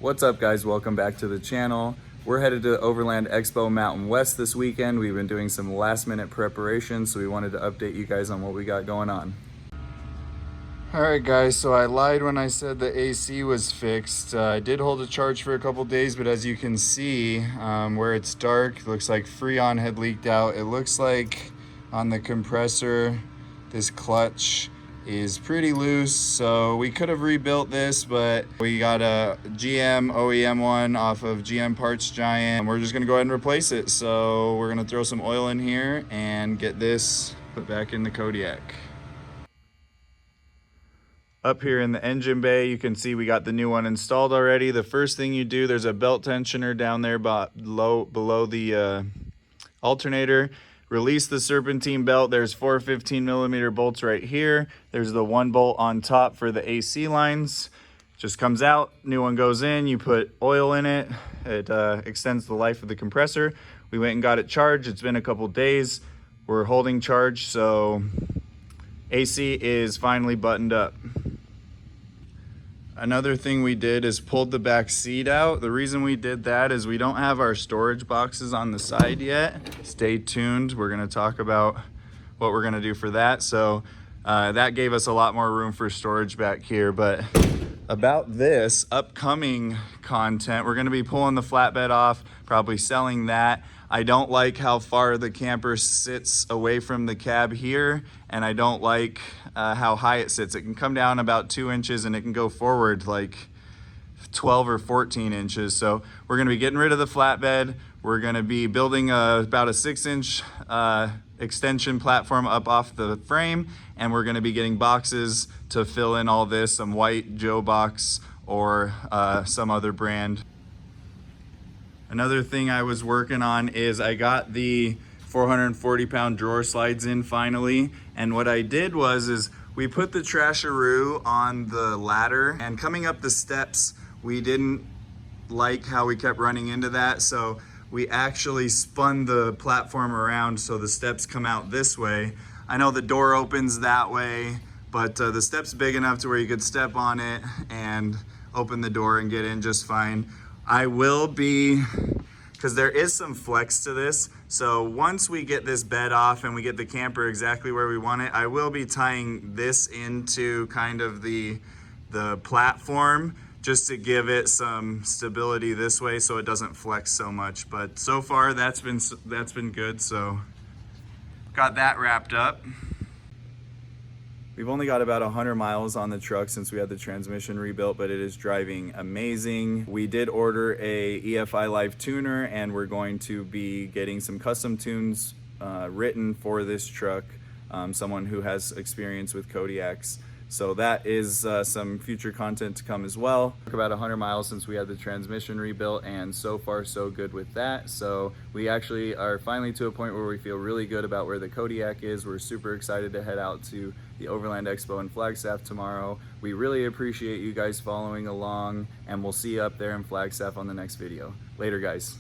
What's up guys, welcome back to the channel. We're headed to Overland Expo Mountain West this weekend. We've been doing some last minute preparation, so we wanted to update you guys on what we got going on. Alright guys, so I lied when I said the AC was fixed. I did hold a charge for a couple days, but as you can see, where it's dark, it looks like Freon had leaked out. It looks like on the compressor, this clutch is pretty loose, so we could have rebuilt this, but we got a GM OEM one off of GM Parts Giant, and we're just gonna go ahead and replace it. So we're gonna throw some oil in here and get this put back in the Kodiak. Up here in the engine bay, you can see we got the new one installed already. The first thing you do, there's a belt tensioner down there below the alternator. Release the serpentine belt. There's 4 15mm bolts right here. There's the 1 bolt on top for the AC lines. Just comes out, new one goes in, you put oil in it. It extends the life of the compressor. We went and got it charged. It's been a couple days. We're holding charge, so AC is finally buttoned up. Another thing we did is pulled the back seat out. The reason we did that is we don't have our storage boxes on the side yet. Stay tuned. We're gonna talk about what we're gonna do for that. So that gave us a lot more room for storage back here. But about this upcoming content, we're gonna be pulling the flatbed off, probably selling that. I don't like how far the camper sits away from the cab here, and I don't like how high it sits. It can come down about 2 inches and it can go forward like 12 or 14 inches. So we're gonna be getting rid of the flatbed. We're gonna be building about a 6-inch extension platform up off the frame, and we're gonna be getting boxes to fill in all this, some white Joe box or some other brand. Another thing I was working on is I got the 440-pound drawer slides in finally, and what I did is we put the trasharoo on the ladder, and coming up the steps we didn't like how we kept running into that, so we actually spun the platform around so the steps come out this way. I know the door opens that way, but the step's big enough to where you could step on it and open the door and get in just fine. I will be, because there is some flex to this, so once we get this bed off and we get the camper exactly where we want it, I will be tying this into kind of the platform just to give it some stability this way so it doesn't flex so much. But so far that's been good, so got that wrapped up. We've only got about 100 miles on the truck since we had the transmission rebuilt, but it is driving amazing. We did order a EFI Live tuner, and we're going to be getting some custom tunes written for this truck, someone who has experience with Kodiaks. So that is some future content to come as well. About 100 miles since we had the transmission rebuilt, and so far so good with that. So we actually are finally to a point where we feel really good about where the Kodiak is. We're super excited to head out to the Overland Expo in Flagstaff tomorrow. We really appreciate you guys following along, and we'll see you up there in Flagstaff on the next video. Later guys.